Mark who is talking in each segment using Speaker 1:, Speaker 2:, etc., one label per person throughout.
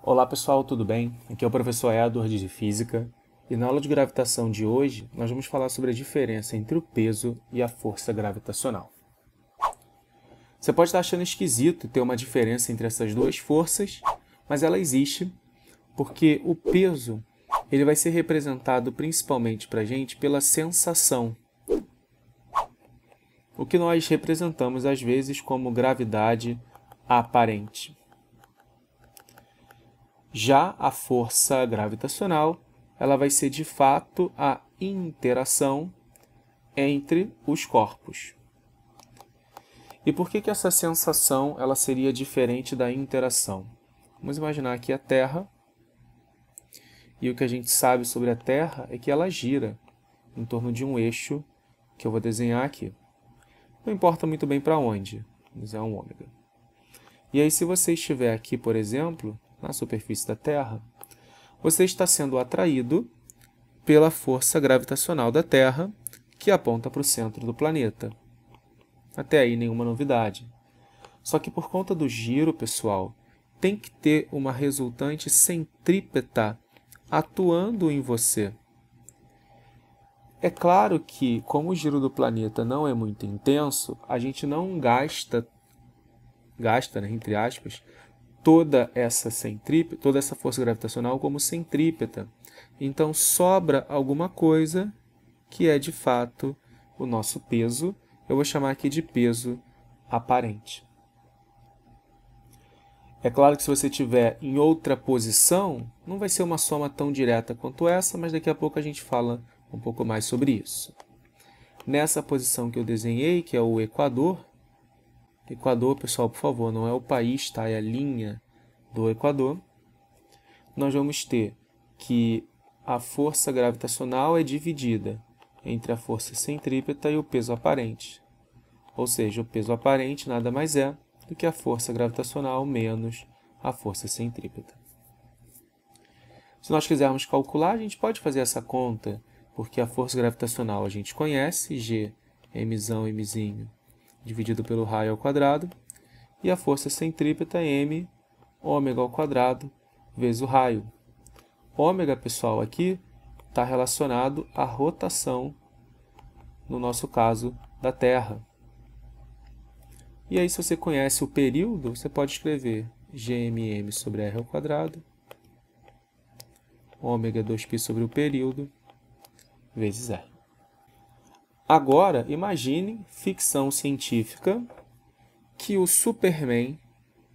Speaker 1: Olá pessoal, tudo bem? Aqui é o professor Edward de Física e na aula de gravitação de hoje nós vamos falar sobre a diferença entre o peso e a força gravitacional. Você pode estar achando esquisito ter uma diferença entre essas duas forças, mas ela existe porque o peso ele vai ser representado principalmente para a gente pela sensação, o que nós representamos às vezes como gravidade aparente. Já a força gravitacional, ela vai ser de fato a interação entre os corpos. E por que essa sensação ela seria diferente da interação? Vamos imaginar aqui a Terra, e o que a gente sabe sobre a Terra é que ela gira em torno de um eixo que eu vou desenhar aqui. Não importa muito bem para onde, mas é um ômega. E aí se você estiver aqui, por exemplo, na superfície da Terra, você está sendo atraído pela força gravitacional da Terra, que aponta para o centro do planeta. Até aí, nenhuma novidade. Só que por conta do giro, pessoal, tem que ter uma resultante centrípeta atuando em você. É claro que, como o giro do planeta não é muito intenso, a gente não gasta, né, entre aspas, toda essa força gravitacional como centrípeta. Então sobra alguma coisa que é de fato o nosso peso. Eu vou chamar aqui de peso aparente. É claro que se você estiver em outra posição, não vai ser uma soma tão direta quanto essa, mas daqui a pouco a gente fala um pouco mais sobre isso. Nessa posição que eu desenhei, que é o Equador, pessoal, por favor, não é o país, tá? É a linha do Equador. Nós vamos ter que a força gravitacional é dividida entre a força centrípeta e o peso aparente. Ou seja, o peso aparente nada mais é do que a força gravitacional menos a força centrípeta. Se nós quisermos calcular, a gente pode fazer essa conta, porque a força gravitacional a gente conhece, G, Mzinho, dividido pelo raio ao quadrado, e a força centrípeta, M, ômega ao quadrado, vezes o raio. Ômega, pessoal, aqui está relacionado à rotação, no nosso caso, da Terra. E aí, se você conhece o período, você pode escrever Gmm sobre r ao quadrado, ômega 2π sobre o período, vezes r. Agora, imagine, ficção científica, que o Superman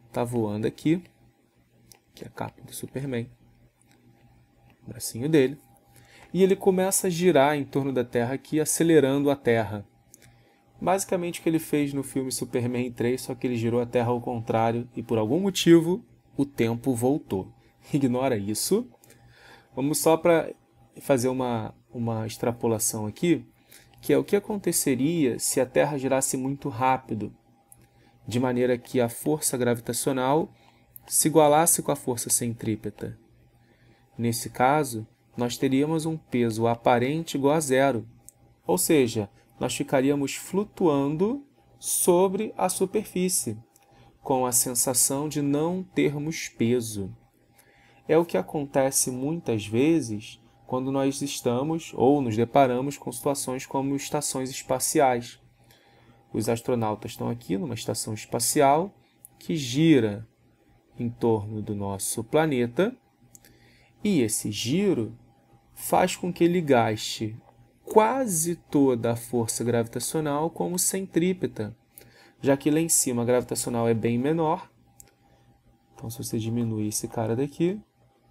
Speaker 1: está voando aqui, que é a capa do Superman, o bracinho dele, e ele começa a girar em torno da Terra aqui, acelerando a Terra. Basicamente o que ele fez no filme Superman 3, só que ele girou a Terra ao contrário e por algum motivo o tempo voltou. Ignora isso. Vamos só para fazer uma extrapolação aqui, que é o que aconteceria se a Terra girasse muito rápido, de maneira que a força gravitacional se igualasse com a força centrípeta. Nesse caso, nós teríamos um peso aparente igual a zero, ou seja, nós ficaríamos flutuando sobre a superfície, com a sensação de não termos peso. É o que acontece muitas vezes quando nós estamos ou nos deparamos com situações como estações espaciais. Os astronautas estão aqui numa estação espacial que gira em torno do nosso planeta e esse giro faz com que ele gaste quase toda a força gravitacional como centrípeta, já que lá em cima a gravitacional é bem menor. Então, se você diminuir esse cara daqui,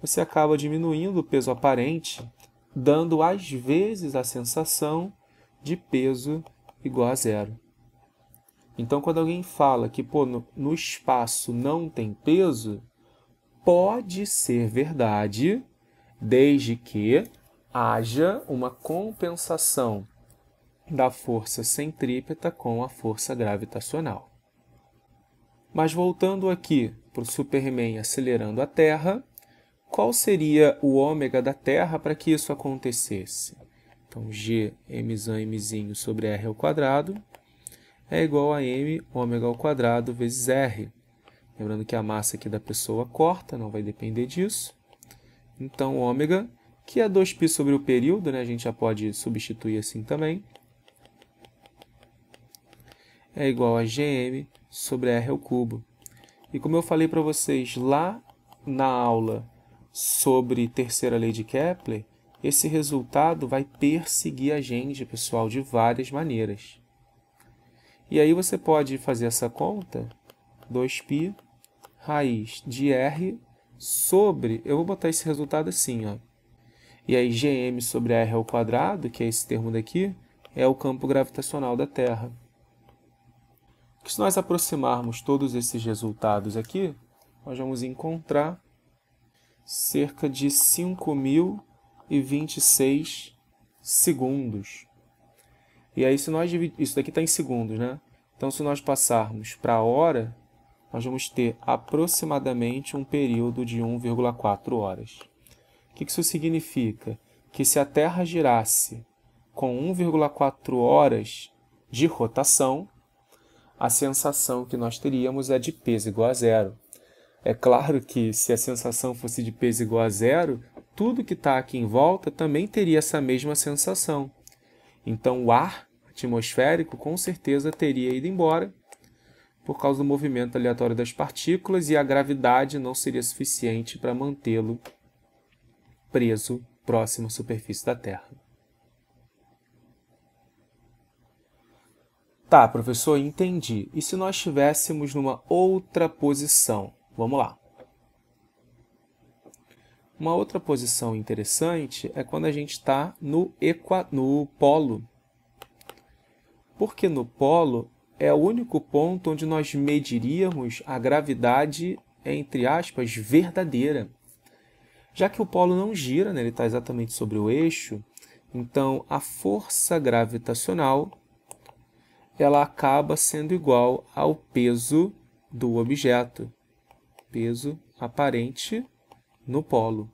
Speaker 1: você acaba diminuindo o peso aparente, dando às vezes a sensação de peso igual a zero. Então, quando alguém fala que no espaço não tem peso, pode ser verdade, desde que haja uma compensação da força centrípeta com a força gravitacional. Mas voltando aqui para o Superman acelerando a Terra, qual seria o ômega da Terra para que isso acontecesse? Então, G Mzinho sobre r ao quadrado é igual a m ômega ao quadrado vezes r. Lembrando que a massa aqui da pessoa corta, não vai depender disso. Então, ômega, que é 2π sobre o período, né? A gente já pode substituir assim também, é igual a Gm sobre R ao cubo. E como eu falei para vocês lá na aula sobre terceira lei de Kepler, esse resultado vai perseguir a gente, pessoal, de várias maneiras. E aí você pode fazer essa conta, 2π raiz de R sobre, eu vou botar esse resultado assim, ó. E aí Gm sobre R ao quadrado, que é esse termo daqui, é o campo gravitacional da Terra. Se nós aproximarmos todos esses resultados aqui, nós vamos encontrar cerca de 5.026 segundos. E aí, se nós isso daqui está em segundos, né? Então, se nós passarmos para a hora, nós vamos ter aproximadamente um período de 1,4 horas. O que isso significa? Que se a Terra girasse com 1,4 horas de rotação, a sensação que nós teríamos é de peso igual a zero. É claro que se a sensação fosse de peso igual a zero, tudo que está aqui em volta também teria essa mesma sensação. Então o ar atmosférico com certeza teria ido embora por causa do movimento aleatório das partículas e a gravidade não seria suficiente para mantê-lo preso próximo à superfície da Terra. Tá, professor, entendi. E se nós estivéssemos numa outra posição? Vamos lá. Uma outra posição interessante é quando a gente está no polo. Porque no polo é o único ponto onde nós mediríamos a gravidade, entre aspas, verdadeira. Já que o polo não gira, né, ele está exatamente sobre o eixo, então a força gravitacional ela acaba sendo igual ao peso do objeto, peso aparente no polo.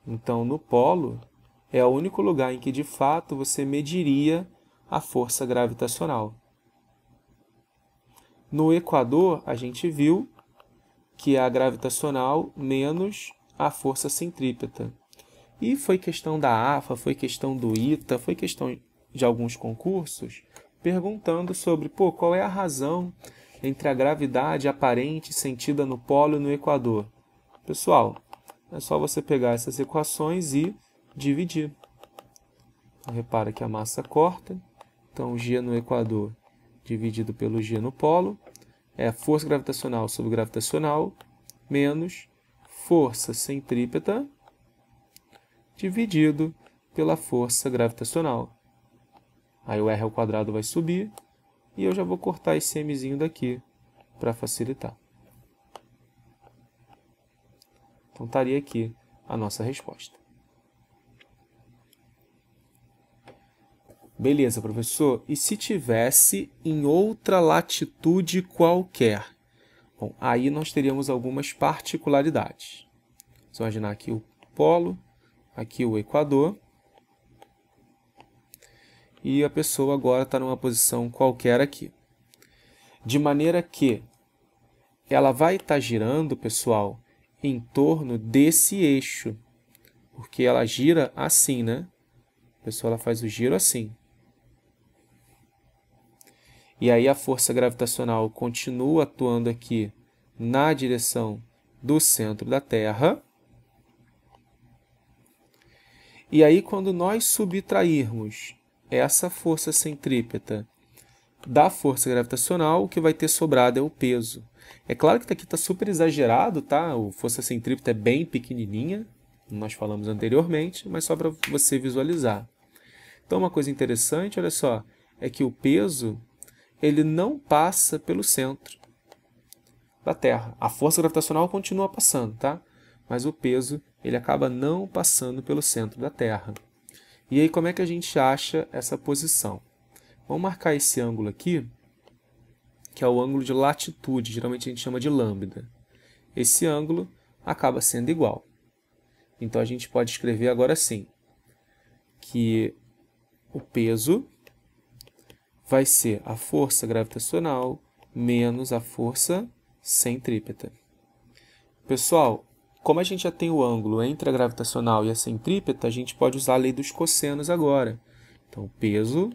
Speaker 1: Então, no polo é o único lugar em que, de fato, você mediria a força gravitacional. No equador, a gente viu que é a gravitacional menos a força centrípeta. E foi questão da AFA, foi questão do ITA, foi questão de alguns concursos, perguntando sobre qual é a razão entre a gravidade aparente sentida no polo e no equador. Pessoal, é só você pegar essas equações e dividir. Então, repara que a massa corta, então G no equador dividido pelo G no polo é força gravitacional sobre gravitacional menos força centrípeta dividido pela força gravitacional. Aí o R ao quadrado vai subir e eu já vou cortar esse mzinho daqui para facilitar. Então estaria aqui a nossa resposta. Beleza, professor. E se tivesse em outra latitude qualquer? Bom, aí nós teríamos algumas particularidades. Vamos imaginar aqui o polo, aqui o equador. E a pessoa agora está numa posição qualquer aqui. De maneira que ela vai estar girando, pessoal, em torno desse eixo. Porque ela gira assim, né? A pessoa ela faz o giro assim. E aí a força gravitacional continua atuando aqui na direção do centro da Terra. E aí quando nós subtrairmos essa força centrípeta da força gravitacional, o que vai ter sobrado é o peso. É claro que aqui está super exagerado, tá? A força centrípeta é bem pequenininha, como nós falamos anteriormente, mas só para você visualizar. Então, uma coisa interessante, olha só, é que o peso ele não passa pelo centro da Terra. A força gravitacional continua passando, tá? Mas o peso ele acaba não passando pelo centro da Terra. E aí, como é que a gente acha essa posição? Vamos marcar esse ângulo aqui, que é o ângulo de latitude, geralmente a gente chama de lambda. Esse ângulo acaba sendo igual. Então, a gente pode escrever agora assim, que o peso vai ser a força gravitacional menos a força centrípeta. Pessoal, como a gente já tem o ângulo entre a gravitacional e a centrípeta, a gente pode usar a lei dos cossenos agora. Então, peso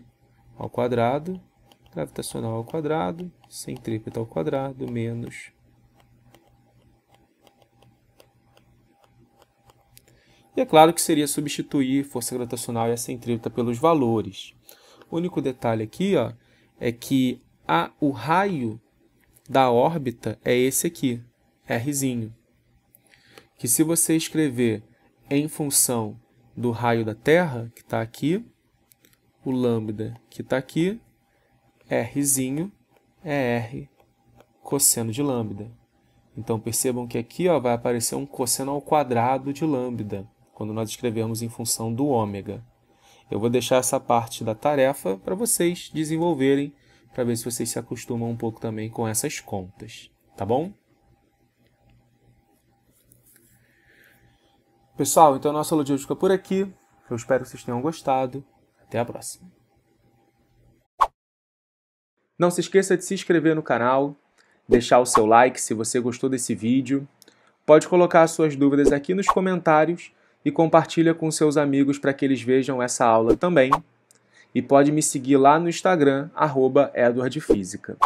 Speaker 1: ao quadrado, gravitacional ao quadrado, centrípeta ao quadrado, menos. E é claro que seria substituir força gravitacional e a centrípeta pelos valores. O único detalhe aqui, ó, é que o raio da órbita é esse aqui, Rzinho. Que se você escrever em função do raio da Terra, que está aqui, o lambda que está aqui, Rzinho é R cosseno de lambda. Então, percebam que aqui vai aparecer um cosseno ao quadrado de lambda, quando nós escrevemos em função do ômega. Eu vou deixar essa parte da tarefa para vocês desenvolverem, para ver se vocês se acostumam um pouco também com essas contas, tá bom? Pessoal, então a nossa aula de hoje fica por aqui. Eu espero que vocês tenham gostado. Até a próxima. Não se esqueça de se inscrever no canal, deixar o seu like se você gostou desse vídeo. Pode colocar as suas dúvidas aqui nos comentários e compartilha com seus amigos para que eles vejam essa aula também. E pode me seguir lá no Instagram, @EdwardFísica.